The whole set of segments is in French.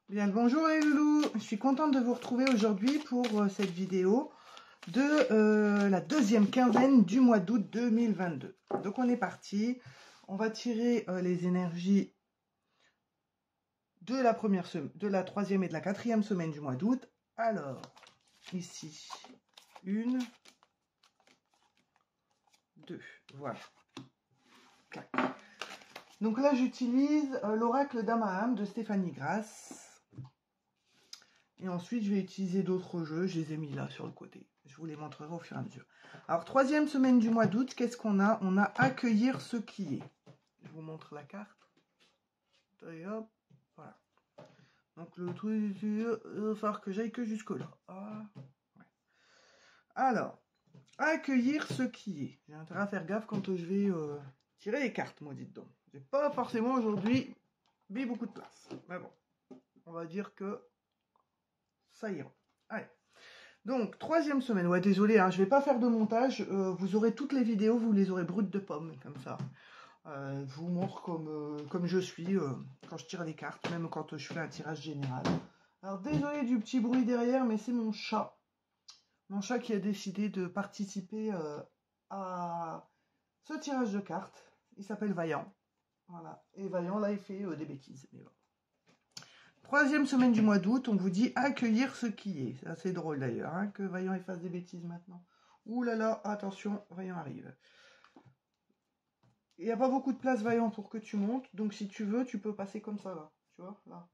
Bien le bonjour les loulous, je suis contente de vous retrouver aujourd'hui pour cette vidéo de la deuxième quinzaine du mois d'août 2022. Donc on est parti, on va tirer les énergies de la troisième et de la quatrième semaine du mois d'août. Alors, ici, 1, 2, voilà. Clac. Donc là j'utilise l'oracle d'Amaham de Stéphanie Grass. Et ensuite, je vais utiliser d'autres jeux. Je les ai mis là sur le côté. Je vous les montrerai au fur et à mesure. Alors, troisième semaine du mois d'août, qu'est-ce qu'on a? On a accueillir ce qui est. Je vous montre la carte. Et hop, voilà. Donc, le truc, il va falloir que j'aille que jusque-là. Ah, ouais. Alors, accueillir ce qui est. J'ai intérêt à faire gaffe quand je vais tirer les cartes, moi, dites donc. J'ai pas forcément aujourd'hui mis beaucoup de place. Mais bon, on va dire que ça ira. Allez. Donc, troisième semaine. Ouais, désolé, hein, je vais pas faire de montage. Vous aurez toutes les vidéos, vous les aurez brutes de pommes, comme ça. Je vous montre comme je suis quand je tire les cartes, même quand je fais un tirage général. Alors, désolé du petit bruit derrière, mais c'est mon chat. Mon chat qui a décidé de participer à ce tirage de cartes. Il s'appelle Vaillant. Voilà. Et Vaillant, là, il fait des bêtises. Mais bon. Troisième semaine du mois d'août, on vous dit accueillir ce qui est. C'est assez drôle d'ailleurs, hein, que Vaillant il fasse des bêtises maintenant. Ouh là là, attention, Vaillant arrive. Il n'y a pas beaucoup de place, Vaillant, pour que tu montes. Donc si tu veux, tu peux passer comme ça, là. Tu vois, là.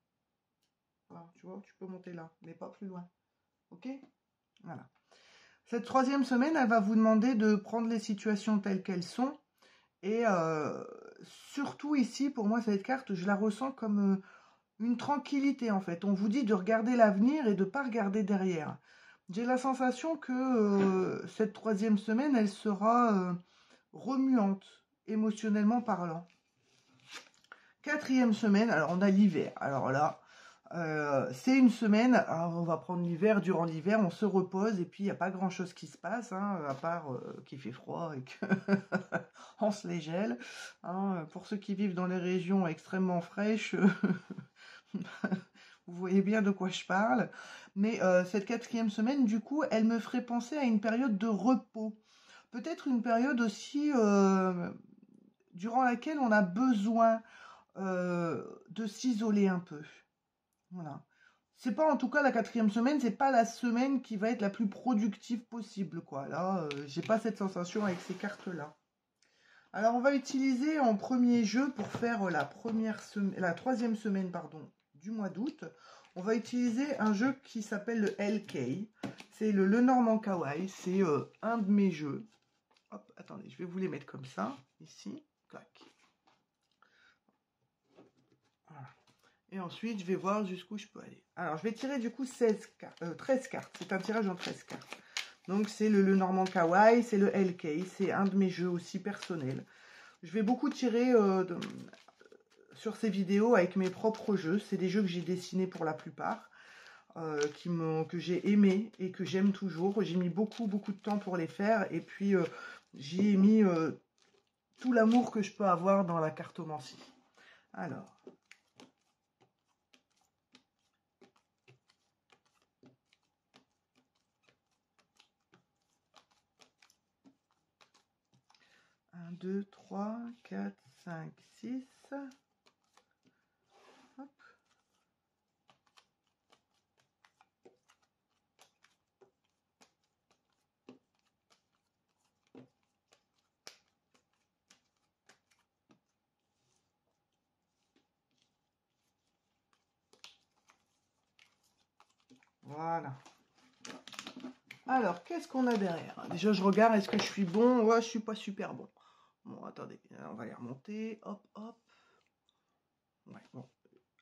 Là, tu vois, tu peux monter là, mais pas plus loin. Ok? Voilà. Cette troisième semaine, elle va vous demander de prendre les situations telles qu'elles sont. Et surtout ici, pour moi, cette carte, je la ressens comme... une tranquillité en fait. On vous dit de regarder l'avenir et de ne pas regarder derrière. J'ai la sensation que cette troisième semaine, elle sera remuante, émotionnellement parlant. Quatrième semaine, alors on a l'hiver. Alors là, c'est une semaine, alors on va prendre l'hiver, durant l'hiver, on se repose et puis il n'y a pas grand chose qui se passe, hein, à part qu'il fait froid et qu'on se les gèle. Hein. Pour ceux qui vivent dans les régions extrêmement fraîches, vous voyez bien de quoi je parle. Mais cette quatrième semaine, du coup, elle me ferait penser à une période de repos. Peut-être une période aussi durant laquelle on a besoin de s'isoler un peu. Voilà. C'est pas en tout cas la quatrième semaine, c'est pas la semaine qui va être la plus productive possible, quoi. Là, j'ai pas cette sensation avec ces cartes-là. Alors, on va utiliser en premier jeu pour faire la troisième semaine, pardon, du mois d'août. On va utiliser un jeu qui s'appelle le LK. C'est le Lenormand Kawaii. C'est un de mes jeux. Hop, attendez, je vais vous les mettre comme ça, ici. Clac. Voilà. Et ensuite, je vais voir jusqu'où je peux aller. Alors, je vais tirer du coup 13 cartes. C'est un tirage en 13 cartes. Donc, c'est le Lenormand Kawaii, c'est le LK. C'est un de mes jeux aussi personnels. Je vais beaucoup tirer sur ces vidéos avec mes propres jeux. C'est des jeux que j'ai dessinés pour la plupart, que j'ai aimés et que j'aime toujours. J'ai mis beaucoup de temps pour les faire. Et puis, j'y ai mis tout l'amour que je peux avoir dans la cartomancie. Alors... Un, 2, 3, 4, 5, 6. Hop. Voilà. Alors, qu'est-ce qu'on a derrière? Déjà, je regarde, est-ce que je suis bon? Ouais, je suis pas super bon. Bon, attendez, on va les remonter. Hop, hop. Ouais, bon.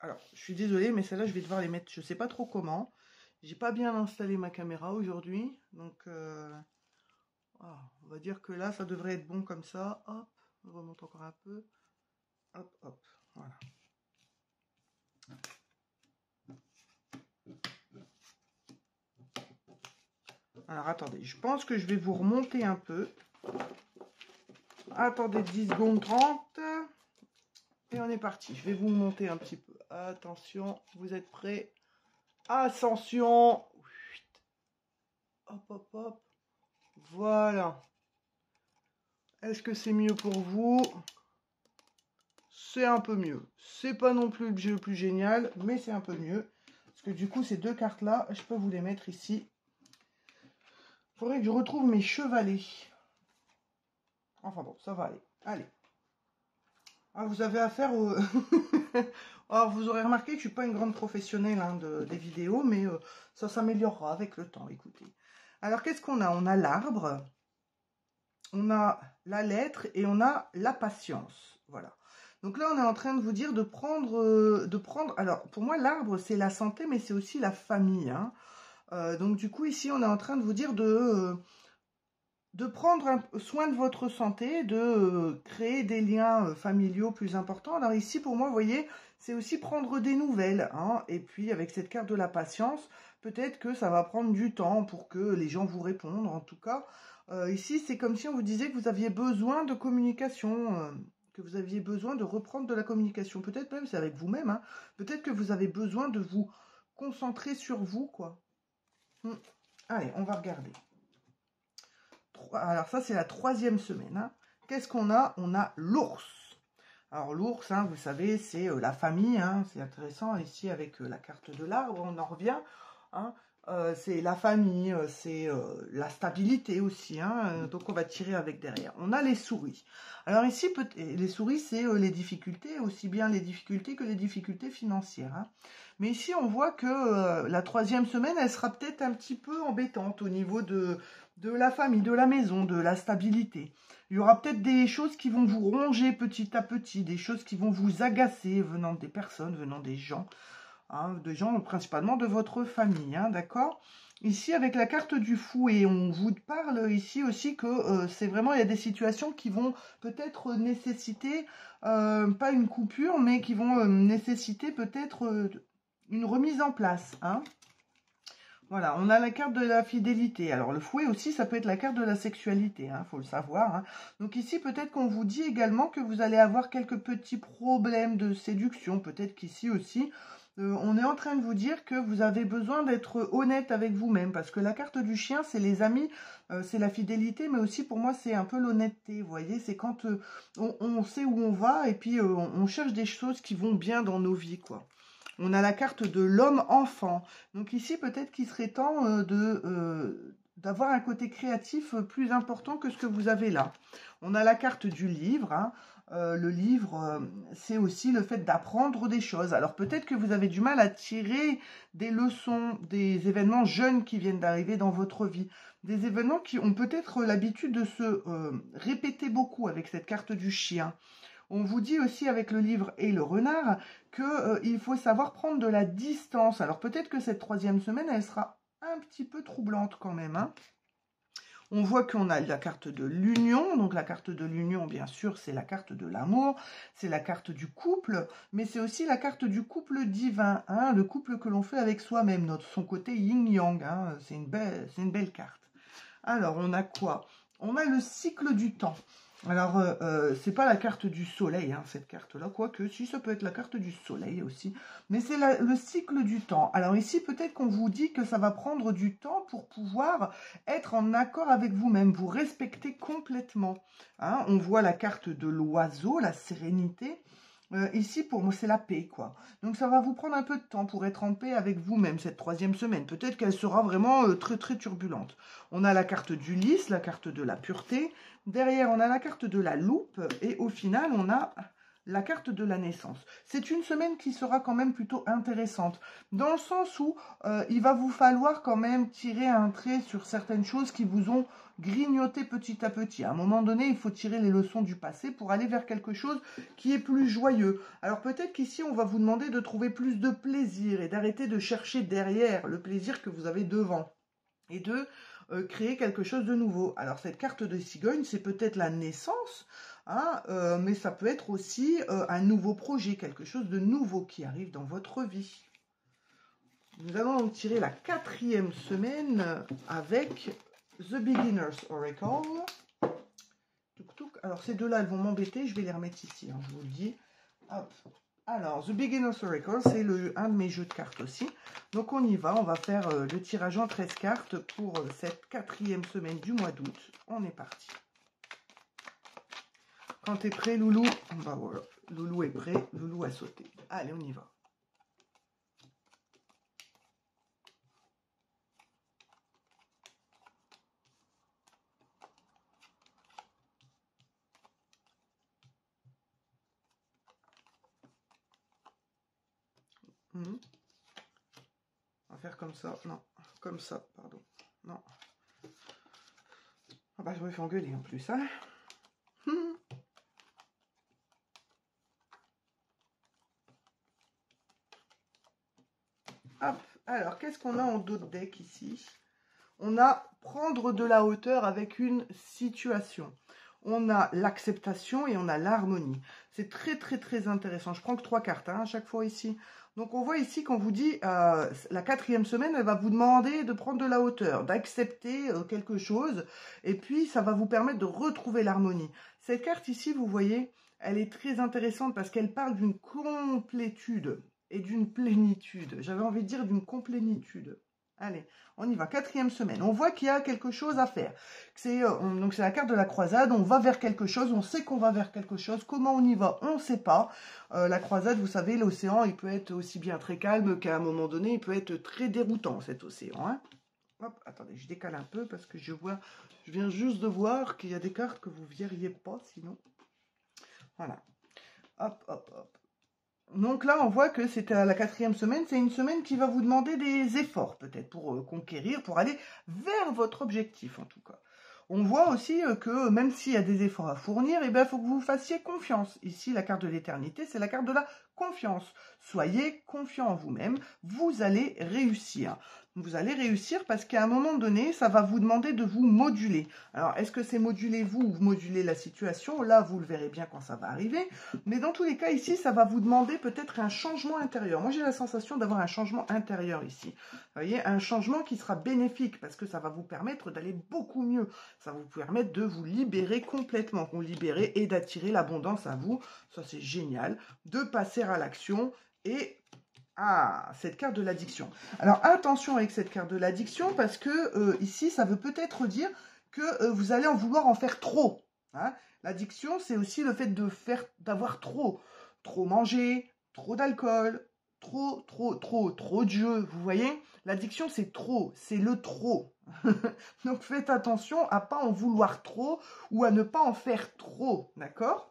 Alors, je suis désolée, mais celle-là, je vais devoir les mettre, je sais pas trop comment. J'ai pas bien installé ma caméra aujourd'hui. Donc, on va dire que là, ça devrait être bon comme ça. Hop, on remonte encore un peu. Hop, hop, voilà. Alors, attendez, je pense que je vais vous remonter un peu. Attendez 10 secondes 30. Et on est parti. Je vais vous monter un petit peu. Attention, vous êtes prêts? Ascension. Hop, hop, hop. Voilà. Est-ce que c'est mieux pour vous? C'est un peu mieux. C'est pas non plus le plus génial, mais c'est un peu mieux. Parce que du coup, ces deux cartes-là, je peux vous les mettre ici. Il faudrait que je retrouve mes chevalets. Enfin bon, ça va aller. Allez. Ah, vous avez affaire au... Alors, vous aurez remarqué que je ne suis pas une grande professionnelle hein, des vidéos, mais ça s'améliorera avec le temps, écoutez. Alors, qu'est-ce qu'on a? On a l'arbre, on a la lettre et on a la patience. Voilà. Donc là, on est en train de vous dire de prendre... Alors, pour moi, l'arbre, c'est la santé, mais c'est aussi la famille. Hein. Donc, du coup, ici, on est en train de vous dire de prendre soin de votre santé, de créer des liens familiaux plus importants. Alors ici, pour moi, vous voyez, c'est aussi prendre des nouvelles. Hein, et puis, avec cette carte de la patience, peut-être que ça va prendre du temps pour que les gens vous répondent. En tout cas, ici, c'est comme si on vous disait que vous aviez besoin de communication, que vous aviez besoin de reprendre de la communication. Peut-être même, c'est avec vous-même. Hein, peut-être que vous avez besoin de vous concentrer sur vous, quoi. Allez, on va regarder. Alors ça, c'est la 3e semaine. Hein. Qu'est-ce qu'on a? On a l'ours. Alors l'ours, hein, vous savez, c'est la famille. Hein. C'est intéressant ici avec la carte de l'arbre, on en revient. Hein. C'est la famille, c'est la stabilité aussi. Hein. Donc on va tirer avec derrière. On a les souris. Alors ici, les souris, c'est les difficultés, aussi bien les difficultés que les difficultés financières. Hein. Mais ici, on voit que la 3e semaine, elle sera peut-être un petit peu embêtante au niveau de la famille, de la maison, de la stabilité. Il y aura peut-être des choses qui vont vous ronger petit à petit, des choses qui vont vous agacer venant des personnes, venant des gens, hein, des gens principalement de votre famille, hein, d'accord? Ici, avec la carte du fou, et on vous parle ici aussi que c'est vraiment, il y a des situations qui vont peut-être nécessiter, pas une coupure, mais qui vont nécessiter peut-être une remise en place, hein. Voilà, on a la carte de la fidélité. Alors, le fouet aussi, ça peut être la carte de la sexualité, hein, faut le savoir. Hein. Donc ici, peut-être qu'on vous dit également que vous allez avoir quelques petits problèmes de séduction. Peut-être qu'ici aussi, on est en train de vous dire que vous avez besoin d'être honnête avec vous-même. Parce que la carte du chien, c'est les amis, c'est la fidélité, mais aussi pour moi, c'est un peu l'honnêteté. Vous voyez, c'est quand on sait où on va et puis on cherche des choses qui vont bien dans nos vies, quoi. On a la carte de l'homme-enfant. Donc ici, peut-être qu'il serait temps d'avoir un côté créatif plus important que ce que vous avez là. On a la carte du livre. Hein. Le livre, c'est aussi le fait d'apprendre des choses. Alors peut-être que vous avez du mal à tirer des leçons, des événements jeunes qui viennent d'arriver dans votre vie. Des événements qui ont peut-être l'habitude de se répéter beaucoup avec cette carte du chien. On vous dit aussi avec le livre et le renard qu'il faut savoir prendre de la distance. Alors peut-être que cette 3e semaine, elle sera un petit peu troublante quand même. Hein. On voit qu'on a la carte de l'union. Donc la carte de l'union, bien sûr, c'est la carte de l'amour. C'est la carte du couple. Mais c'est aussi la carte du couple divin. Hein, le couple que l'on fait avec soi-même. Son côté yin-yang. Hein, c'est une belle carte. Alors, on a quoi? On a le cycle du temps. Alors, c'est pas la carte du soleil, hein, cette carte-là, quoique, si, ça peut être la carte du soleil aussi, mais c'est le cycle du temps. Alors ici, peut-être qu'on vous dit que ça va prendre du temps pour pouvoir être en accord avec vous-même, vous respecter complètement. Hein. On voit la carte de l'oiseau, la sérénité. Ici, pour moi, c'est la paix, quoi. Donc, ça va vous prendre un peu de temps pour être en paix avec vous-même, cette 3e semaine. Peut-être qu'elle sera vraiment très, très turbulente. On a la carte du lys, la carte de la pureté. Derrière, on a la carte de la loupe. Et au final, on a la carte de la naissance. C'est une semaine qui sera quand même plutôt intéressante, dans le sens où il va vous falloir quand même tirer un trait sur certaines choses qui vous ont grignoté petit à petit. À un moment donné, il faut tirer les leçons du passé pour aller vers quelque chose qui est plus joyeux. Alors peut-être qu'ici, on va vous demander de trouver plus de plaisir et d'arrêter de chercher derrière le plaisir que vous avez devant et de créer quelque chose de nouveau. Alors cette carte de cigogne, c'est peut-être la naissance, hein, mais ça peut être aussi un nouveau projet, quelque chose de nouveau qui arrive dans votre vie. Nous allons donc tirer la 4e semaine avec The Beginner's Oracle. Alors ces deux-là, elles vont m'embêter, je vais les remettre ici, hein, je vous le dis. Hop. Alors, The Beginner's Oracle, c'est un de mes jeux de cartes aussi. Donc, on y va. On va faire le tirage en 13 cartes pour cette 4e semaine du mois d'août. On est parti. Quand tu es prêt, Loulou? Bah voilà, Loulou est prêt. Loulou a sauté. Allez, on y va. On va faire comme ça. Non, comme ça, pardon. Non. Ah bah, je me fais engueuler en plus, hein. Hop. Alors, qu'est-ce qu'on a en dos de deck ici? On a prendre de la hauteur avec une situation. On a l'acceptation et on a l'harmonie. C'est très, très, très intéressant. Je prends que 3 cartes hein, à chaque fois ici. Donc, on voit ici qu'on vous dit, la 4e semaine, elle va vous demander de prendre de la hauteur, d'accepter quelque chose. Et puis, ça va vous permettre de retrouver l'harmonie. Cette carte ici, vous voyez, elle est très intéressante parce qu'elle parle d'une complétude et d'une plénitude. J'avais envie de dire d'une complénitude. Allez, on y va. 4e semaine. On voit qu'il y a quelque chose à faire. Donc c'est la carte de la croisade. On va vers quelque chose. On sait qu'on va vers quelque chose. Comment on y va? On ne sait pas. La croisade, vous savez, l'océan, il peut être aussi bien très calme qu'à un moment donné, il peut être très déroutant, cet océan. Hein. Hop, attendez, je décale un peu parce que je viens juste de voir qu'il y a des cartes que vous ne verriez pas sinon. Voilà. Hop, hop, hop. Donc là, on voit que c'est la 4e semaine. C'est une semaine qui va vous demander des efforts, peut-être, pour conquérir, pour aller vers votre objectif, en tout cas. On voit aussi que même s'il y a des efforts à fournir, il faut que vous fassiez confiance. Ici, la carte de l'éternité, c'est la carte de la confiance. Soyez confiant en vous-même, vous allez réussir. Vous allez réussir parce qu'à un moment donné, ça va vous demander de vous moduler. Alors, est-ce que c'est moduler vous ou moduler la situation? Là, vous le verrez bien quand ça va arriver. Mais dans tous les cas, ici, ça va vous demander peut-être un changement intérieur. Moi, j'ai la sensation d'avoir un changement intérieur ici. Vous voyez, un changement qui sera bénéfique parce que ça va vous permettre d'aller beaucoup mieux. Ça va vous permettre de vous libérer complètement, vous libérer et d'attirer l'abondance à vous. Ça, c'est génial. De passer à l'action et... Ah, cette carte de l'addiction. Alors, attention avec cette carte de l'addiction parce que ici, ça veut peut-être dire que vous allez en vouloir en faire trop. Hein. L'addiction, c'est aussi le fait d'avoir trop. Trop manger, trop d'alcool, trop de jeux. Vous voyez, l'addiction, c'est trop. C'est le trop. Donc, faites attention à ne pas en vouloir trop ou à ne pas en faire trop. D'accord ?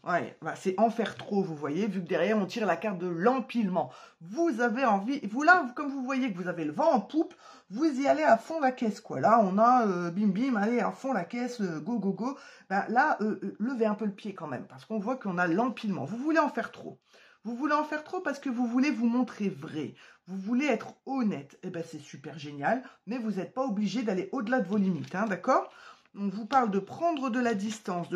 Ouais, bah c'est en faire trop, vous voyez, vu que derrière, on tire la carte de l'empilement. Vous avez envie, vous là, comme vous voyez que vous avez le vent en poupe, vous y allez à fond la caisse, quoi. Là, on a, bim bim, allez, à fond la caisse, go, go, go. Ben, là, levez un peu le pied quand même, parce qu'on voit qu'on a l'empilement. Vous voulez en faire trop. Vous voulez en faire trop parce que vous voulez vous montrer vrai. Vous voulez être honnête. Eh ben, c'est super génial, mais vous n'êtes pas obligé d'aller au-delà de vos limites, hein, d'accord ? On vous parle de prendre de la distance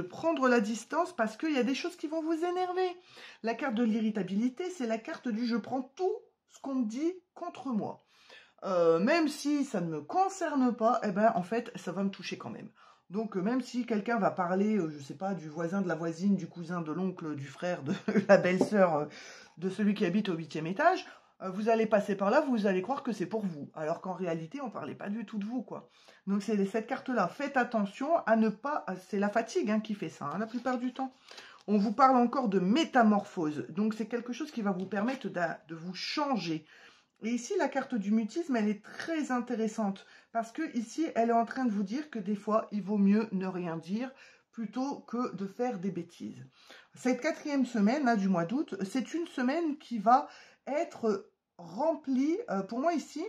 parce qu'il y a des choses qui vont vous énerver. La carte de l'irritabilité, c'est la carte du je prends tout ce qu'on me dit contre moi. Même si ça ne me concerne pas, eh ben en fait, ça va me toucher quand même. Donc même si quelqu'un va parler, je sais pas, du voisin, de la voisine, du cousin, de l'oncle, du frère, de la belle-sœur, de celui qui habite au 8e étage, vous allez passer par là, vous allez croire que c'est pour vous. Alors qu'en réalité, on ne parlait pas du tout de vous, quoi. Donc c'est cette carte-là. Faites attention à ne pas... C'est la fatigue hein, qui fait ça, hein, la plupart du temps. On vous parle encore de métamorphose. Donc c'est quelque chose qui va vous permettre de vous changer. Et ici, la carte du mutisme, elle est très intéressante. Parce que ici, elle est en train de vous dire que des fois, il vaut mieux ne rien dire plutôt que de faire des bêtises. Cette 4e semaine là, du mois d'août, c'est une semaine qui va être remplie. Pour moi ici,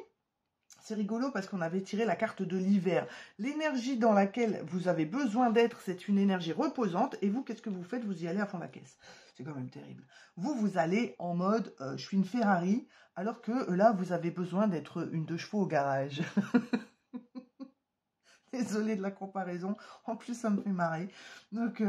c'est rigolo parce qu'on avait tiré la carte de l'hiver. L'énergie dans laquelle vous avez besoin d'être, c'est une énergie reposante. Et vous, qu'est-ce que vous faites? Vous y allez à fond la caisse. C'est quand même terrible. Vous allez en mode, je suis une Ferrari, alors que là, vous avez besoin d'être une 2 chevaux au garage. Désolée de la comparaison, en plus ça me fait marrer. Donc,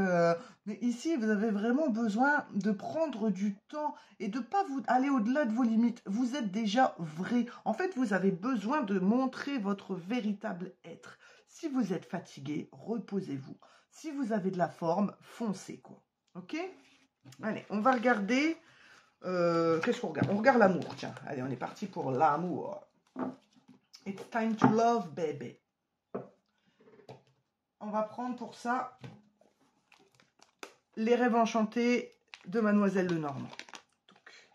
mais ici, vous avez vraiment besoin de prendre du temps et de ne pas vous aller au-delà de vos limites. Vous êtes déjà vrai. En fait, vous avez besoin de montrer votre véritable être. Si vous êtes fatigué, reposez-vous. Si vous avez de la forme, foncez, quoi. Ok ? Allez, on va regarder... qu'est-ce qu'on regarde? On regarde l'amour, tiens. Allez, on est parti pour l'amour. It's time to love, baby. On va prendre pour ça les rêves enchantés de Mademoiselle Lenormand. Donc,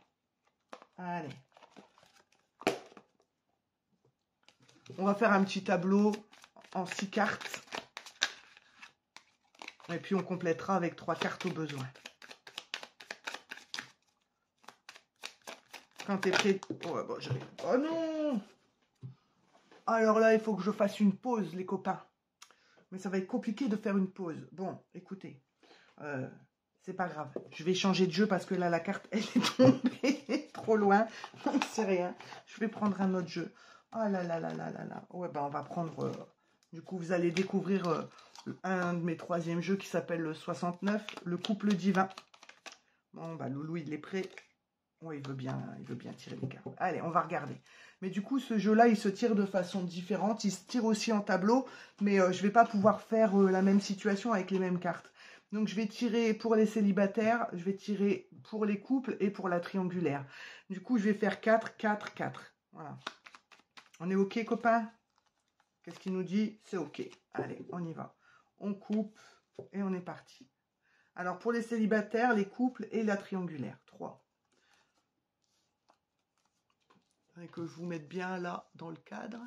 allez. On va faire un petit tableau en 6 cartes. Et puis on complétera avec 3 cartes au besoin. Quand t'es prêt... Oh, bon, oh non! Alors là, il faut que je fasse une pause, les copains. Mais ça va être compliqué de faire une pause. Bon, écoutez. C'est pas grave. Je vais changer de jeu parce que là, la carte, elle est tombée trop loin. Donc, c'est rien. Je vais prendre un autre jeu. Oh là là là là là là. Ouais, ben, on va prendre... du coup, vous allez découvrir un de mes 3e jeux qui s'appelle le 69, le couple divin. Bon, bah, Loulou, il est prêt. Ouais, il veut bien tirer les cartes. Allez, on va regarder. Mais du coup, ce jeu-là, il se tire de façon différente. Il se tire aussi en tableau, mais je ne vais pas pouvoir faire la même situation avec les mêmes cartes. Donc, je vais tirer pour les célibataires, je vais tirer pour les couples et pour la triangulaire. Du coup, je vais faire 4, 4, 4. Voilà. On est OK, copains? Qu'est-ce qu'il nous dit? C'est OK. Allez, on y va. On coupe et on est parti. Alors, pour les célibataires, les couples et la triangulaire. 3. Et que je vous mette bien là dans le cadre.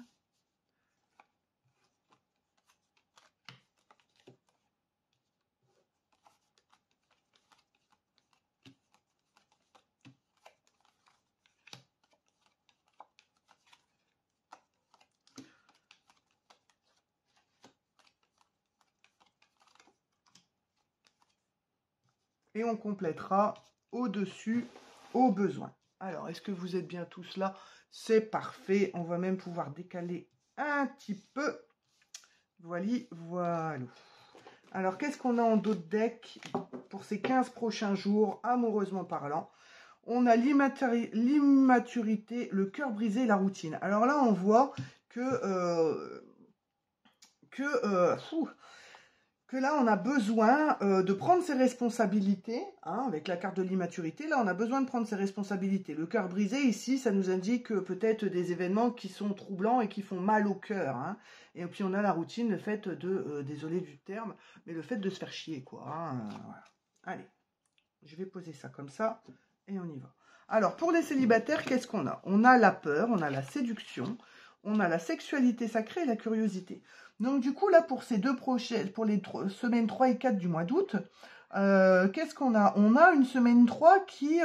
Et on complétera au-dessus au besoin. Alors, est-ce que vous êtes bien tous là? C'est parfait. On va même pouvoir décaler un petit peu. Voilà, voilà. Alors, qu'est-ce qu'on a en dos de deck pour ces 15 prochains jours, amoureusement parlant? On a l'immaturité, le cœur brisé et la routine. Alors là, on voit que là, on a besoin de prendre ses responsabilités, hein, avec la carte de l'immaturité, là, on a besoin de prendre ses responsabilités. Le cœur brisé, ici, ça nous indique peut-être des événements qui sont troublants et qui font mal au cœur. Hein. Et puis, on a la routine, le fait de, désolé du terme, mais le fait de se faire chier, quoi. Hein, voilà. Allez, je vais poser ça comme ça, et on y va. Alors, pour les célibataires, qu'est-ce qu'on a? On a la peur, on a la séduction, on a la sexualité sacrée et la curiosité. Donc du coup, là, pour ces deux prochaines, pour les semaines 3 et 4 du mois d'août, qu'est-ce qu'on a? On a une semaine 3 qui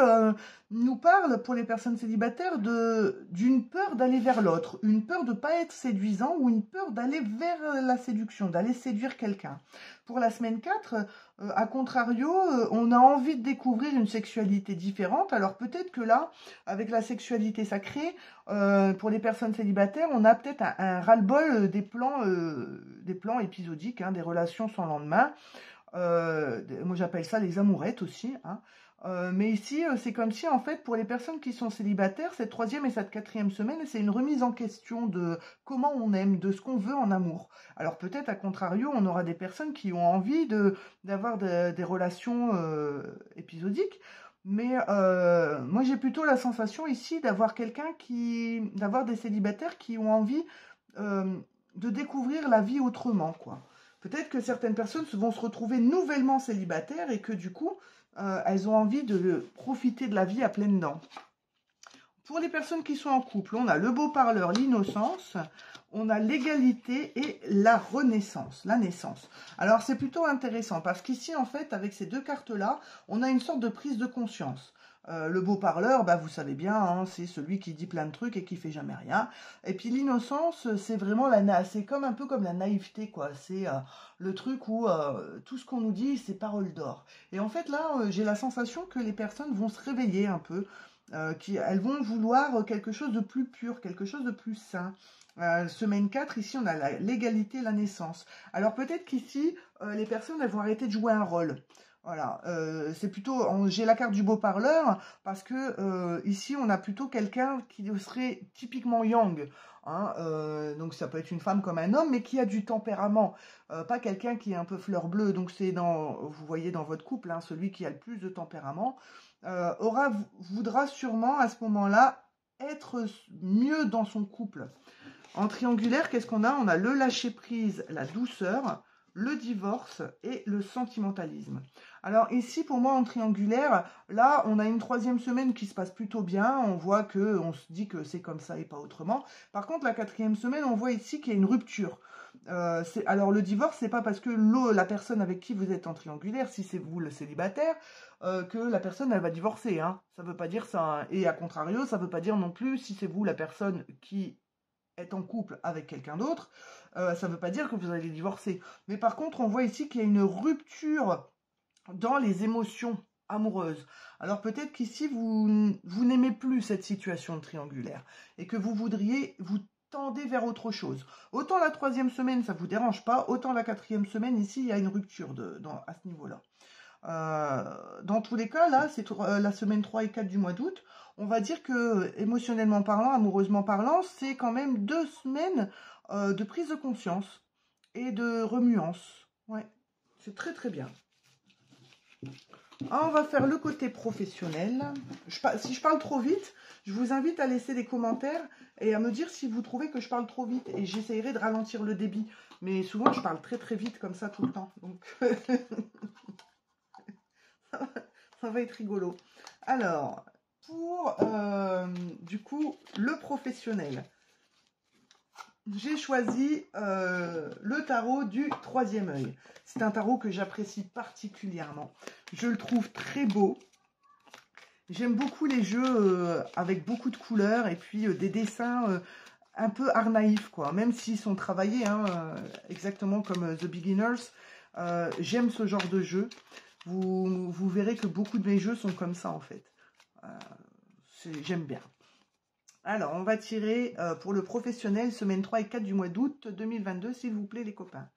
nous parle, pour les personnes célibataires, d'une peur d'aller vers l'autre, une peur de ne pas être séduisant ou une peur d'aller vers la séduction, d'aller séduire quelqu'un. Pour la semaine 4, à contrario, on a envie de découvrir une sexualité différente. Alors peut-être que là, avec la sexualité sacrée, pour les personnes célibataires, on a peut-être un ras-le-bol des plans épisodiques, hein, des relations sans lendemain. Moi, j'appelle ça les amourettes aussi. Hein. Mais ici, c'est comme si, en fait, pour les personnes qui sont célibataires, cette 3e et cette 4e semaine, c'est une remise en question de comment on aime, de ce qu'on veut en amour. Alors peut-être, à contrario, on aura des personnes qui ont envie d'avoir des relations épisodiques. Mais moi, j'ai plutôt la sensation ici d'avoir d'avoir des célibataires qui ont envie de découvrir la vie autrement, quoi. Peut-être que certaines personnes vont se retrouver nouvellement célibataires et que du coup, elles ont envie de profiter de la vie à pleines dents. Pour les personnes qui sont en couple, on a le beau parleur, l'innocence, on a l'égalité et la renaissance, la naissance. Alors c'est plutôt intéressant parce qu'ici, en fait, avec ces deux cartes-là, on a une sorte de prise de conscience. Le beau parleur, bah, vous savez bien, hein, c'est celui qui dit plein de trucs et qui fait jamais rien. Et puis l'innocence, c'est vraiment c'est comme un peu comme la naïveté, quoi. C'est le truc où tout ce qu'on nous dit, c'est parole d'or. Et en fait là, j'ai la sensation que les personnes vont se réveiller un peu, elles vont vouloir quelque chose de plus pur, quelque chose de plus sain. Semaine 4, ici on a l'égalité, la naissance. Alors peut-être qu'ici, les personnes elles vont arrêter de jouer un rôle. Voilà, c'est plutôt, j'ai la carte du beau parleur parce que ici on a plutôt quelqu'un qui serait typiquement yang, hein, donc ça peut être une femme comme un homme, mais qui a du tempérament, pas quelqu'un qui est un peu fleur bleue. Donc c'est vous voyez dans votre couple, hein, celui qui a le plus de tempérament voudra sûrement à ce moment-là être mieux dans son couple. En triangulaire, qu'est-ce qu'on a? On a le lâcher-prise, la douceur, le divorce et le sentimentalisme. Alors ici, pour moi, en triangulaire, là, on a une 3e semaine qui se passe plutôt bien. On voit que, on se dit que c'est comme ça et pas autrement. Par contre, la 4e semaine, on voit ici qu'il y a une rupture. Alors le divorce, c'est pas parce que la personne avec qui vous êtes en triangulaire, si c'est vous le célibataire, que la personne elle va divorcer, hein. Ça veut pas dire ça, hein. Et à contrario, ça veut pas dire non plus si c'est vous la personne qui est en couple avec quelqu'un d'autre, ça ne veut pas dire que vous allez divorcer. Mais par contre, on voit ici qu'il y a une rupture dans les émotions amoureuses. Alors peut-être qu'ici, vous n'aimez plus cette situation triangulaire et que vous voudriez vous tendez vers autre chose. Autant la 3e semaine, ça ne vous dérange pas, autant la 4e semaine, ici, il y a une rupture à ce niveau-là. Dans tous les cas, là, c'est la semaine 3 et 4 du mois d'août. On va dire que, émotionnellement parlant, amoureusement parlant, c'est quand même 2 semaines de prise de conscience et de remuance. Ouais, c'est très très bien. On va faire le côté professionnel. Si je parle trop vite, je vous invite à laisser des commentaires et à me dire si vous trouvez que je parle trop vite. Et j'essaierai de ralentir le débit. Mais souvent, je parle très très vite comme ça tout le temps. Donc... ça va être rigolo. Alors, pour du coup le professionnel, j'ai choisi le tarot du 3e œil. C'est un tarot que j'apprécie particulièrement. Je le trouve très beau. J'aime beaucoup les jeux avec beaucoup de couleurs et puis des dessins un peu art naïf, quoi. Même s'ils sont travaillés, hein, exactement comme The Beginners. J'aime ce genre de jeu. Vous verrez que beaucoup de mes jeux sont comme ça, en fait. J'aime bien. Alors, on va tirer pour le professionnel, semaine 3 et 4 du mois d'août 2022, s'il vous plaît, les copains.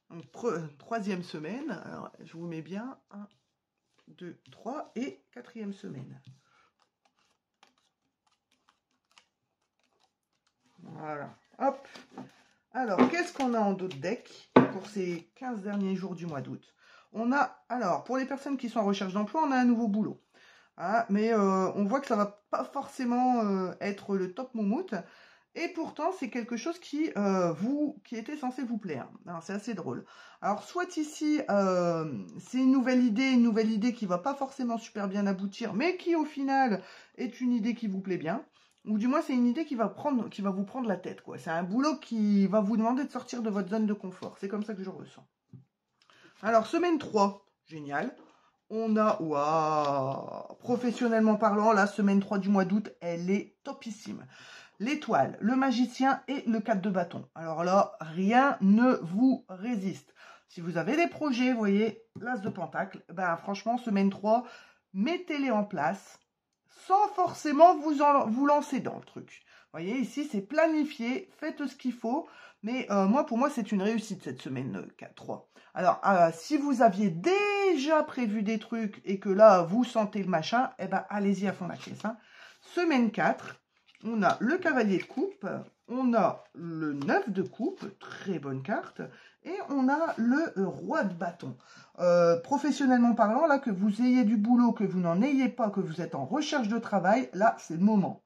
Donc, 3e semaine. Alors, je vous mets bien 1, 2, 3 et 4e semaine. Voilà. Hop. Alors, qu'est-ce qu'on a en dos de deck pour ces 15 derniers jours du mois d'août? On a, alors, pour les personnes qui sont en recherche d'emploi, on a un nouveau boulot. Hein, mais on voit que ça ne va pas forcément être le top moumoute. Et pourtant, c'est quelque chose qui était censé vous plaire. C'est assez drôle. Alors, soit ici, c'est une nouvelle idée qui ne va pas forcément super bien aboutir, mais qui, au final, est une idée qui vous plaît bien. Ou du moins, c'est une idée qui va vous prendre la tête, quoi. C'est un boulot qui va vous demander de sortir de votre zone de confort. C'est comme ça que je ressens. Alors, semaine 3, génial. On a, waouh, professionnellement parlant, la semaine 3 du mois d'août, elle est topissime. L'étoile, le magicien et le 4 de bâton. Alors là, rien ne vous résiste. Si vous avez des projets, vous voyez, l'as de pentacle, ben franchement, semaine 3, mettez-les en place sans forcément vous lancer dans le truc. Vous voyez, ici, c'est planifié, faites ce qu'il faut. Mais pour moi, c'est une réussite cette semaine 3. Alors, si vous aviez déjà prévu des trucs et que là, vous sentez le machin, eh ben, allez-y à fond la caisse. Hein. Semaine 4, on a le cavalier de coupe, on a le 9 de coupe, très bonne carte, et on a le roi de bâton. Professionnellement parlant, là, que vous ayez du boulot, que vous n'en ayez pas, que vous êtes en recherche de travail, là, c'est le moment.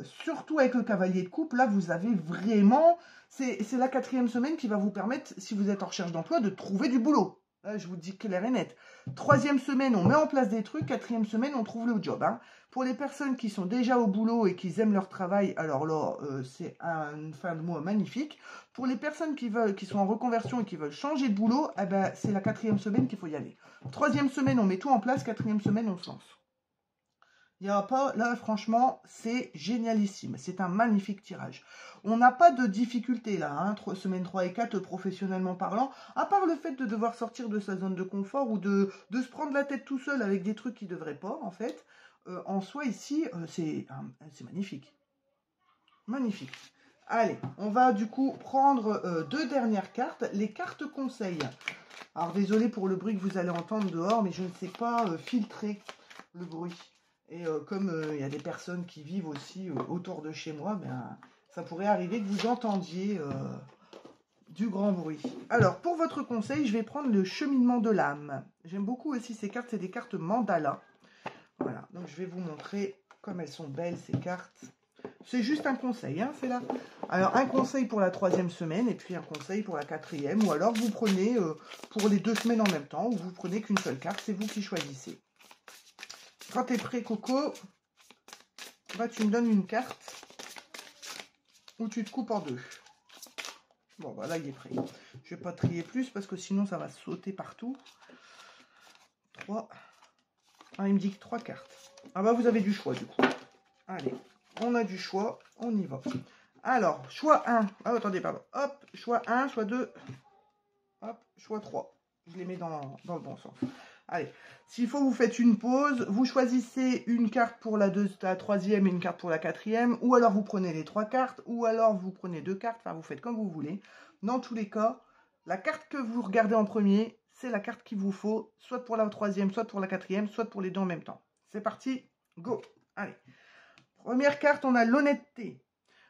Surtout avec le cavalier de coupe, là, vous avez vraiment... C'est la 4e semaine qui va vous permettre, si vous êtes en recherche d'emploi, de trouver du boulot. Là, je vous dis clair et net. 3e semaine, on met en place des trucs. 4e semaine, on trouve le job. Hein. Pour les personnes qui sont déjà au boulot et qui aiment leur travail, alors là, c'est une fin de mois magnifique. Pour les personnes qui sont en reconversion et qui veulent changer de boulot, eh ben, c'est la 4e semaine qu'il faut y aller. 3e semaine, on met tout en place. 4e semaine, on se lance. Il n'y a pas, là franchement, c'est génialissime. C'est un magnifique tirage. On n'a pas de difficulté là, hein, semaine 3 et 4, professionnellement parlant, à part le fait de devoir sortir de sa zone de confort ou de se prendre la tête tout seul avec des trucs qui ne devraient pas, en fait. En soi, ici, c'est magnifique. Magnifique. Allez, on va du coup prendre 2 dernières cartes, les cartes conseils. Alors désolé pour le bruit que vous allez entendre dehors, mais je ne sais pas filtrer le bruit. Et comme il y a des personnes qui vivent aussi autour de chez moi, ben, ça pourrait arriver que vous entendiez du grand bruit. Alors pour votre conseil, je vais prendre le cheminement de l'âme. J'aime beaucoup aussi ces cartes, c'est des cartes mandala. Voilà, donc je vais vous montrer comme elles sont belles ces cartes. C'est juste un conseil, hein, c'est là. Alors, un conseil pour la 3e semaine et puis un conseil pour la 4e. Ou alors, vous prenez pour les 2 semaines en même temps ou vous prenez qu'une seule carte. C'est vous qui choisissez. Quand tu es prêt, Coco, bah, tu me donnes une carte ou tu te coupes en 2. Bon, bah là, il est prêt. Je ne vais pas trier plus parce que sinon, ça va sauter partout. 3. Ah, il me dit que 3 cartes. Ah bah, vous avez du choix, du coup. Allez. On a du choix, on y va. Alors, choix 1. Ah, attendez, pardon. Hop, choix 1, choix 2. Hop, choix 3. Je les mets dans le bon sens. Allez, s'il faut, vous faites une pause. Vous choisissez une carte pour la 3e et une carte pour la 4e. Ou alors, vous prenez les 3 cartes. Ou alors, vous prenez 2 cartes. Enfin, vous faites comme vous voulez. Dans tous les cas, la carte que vous regardez en premier, c'est la carte qu'il vous faut. Soit pour la 3e, soit pour la 4e, soit pour les 2 en même temps. C'est parti, go. Allez. Première carte, on a l'honnêteté.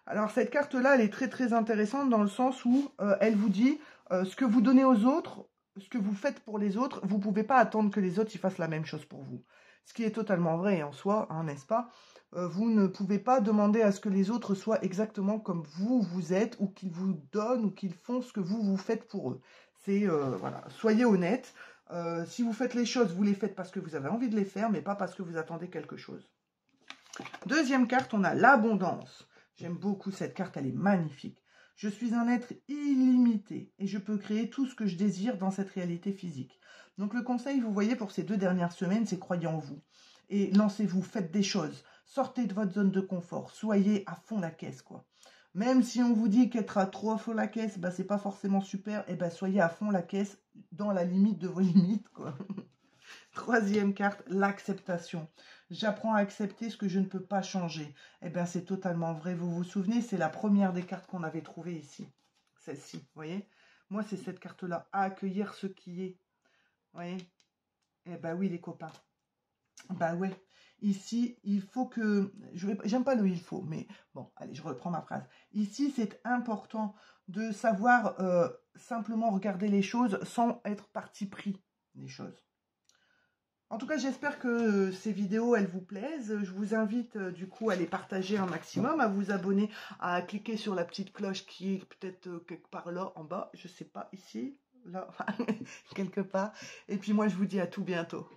Alors cette carte-là, elle est très très intéressante dans le sens où elle vous dit ce que vous donnez aux autres, ce que vous faites pour les autres, vous ne pouvez pas attendre que les autres y fassent la même chose pour vous. Ce qui est totalement vrai en soi, hein, n'est-ce pas? Vous ne pouvez pas demander à ce que les autres soient exactement comme vous êtes, ou qu'ils vous donnent, ou qu'ils font ce que vous faites pour eux. C'est, voilà, soyez honnête. Si vous faites les choses, vous les faites parce que vous avez envie de les faire, mais pas parce que vous attendez quelque chose. Deuxième carte, on a l'abondance. J'aime beaucoup cette carte, elle est magnifique. Je suis un être illimité et je peux créer tout ce que je désire dans cette réalité physique. Donc le conseil, vous voyez, pour ces 2 dernières semaines, c'est croyez en vous. Et lancez-vous, faites des choses. Sortez de votre zone de confort. Soyez à fond la caisse, quoi. Même si on vous dit qu'être à trop à fond la caisse, bah, c'est pas forcément super, et ben soyez à fond la caisse dans la limite de vos limites, quoi. 3e carte, l'acceptation. J'apprends à accepter ce que je ne peux pas changer. Eh bien, c'est totalement vrai. Vous vous souvenez, c'est la première des cartes qu'on avait trouvées ici. Celle-ci, vous voyez? Moi, c'est cette carte-là. À accueillir ce qui est. Vous voyez? Eh bien, oui, les copains. Bah ouais. Ici, il faut que... J'aime pas le il faut, mais bon, allez, je reprends ma phrase. Ici, c'est important de savoir simplement regarder les choses sans être parti pris des choses. En tout cas, j'espère que ces vidéos, elles vous plaisent. Je vous invite du coup à les partager un maximum, à vous abonner, à cliquer sur la petite cloche qui est peut-être quelque part là en bas. Je sais pas, ici, là, quelque part. Et puis moi, je vous dis à tout bientôt.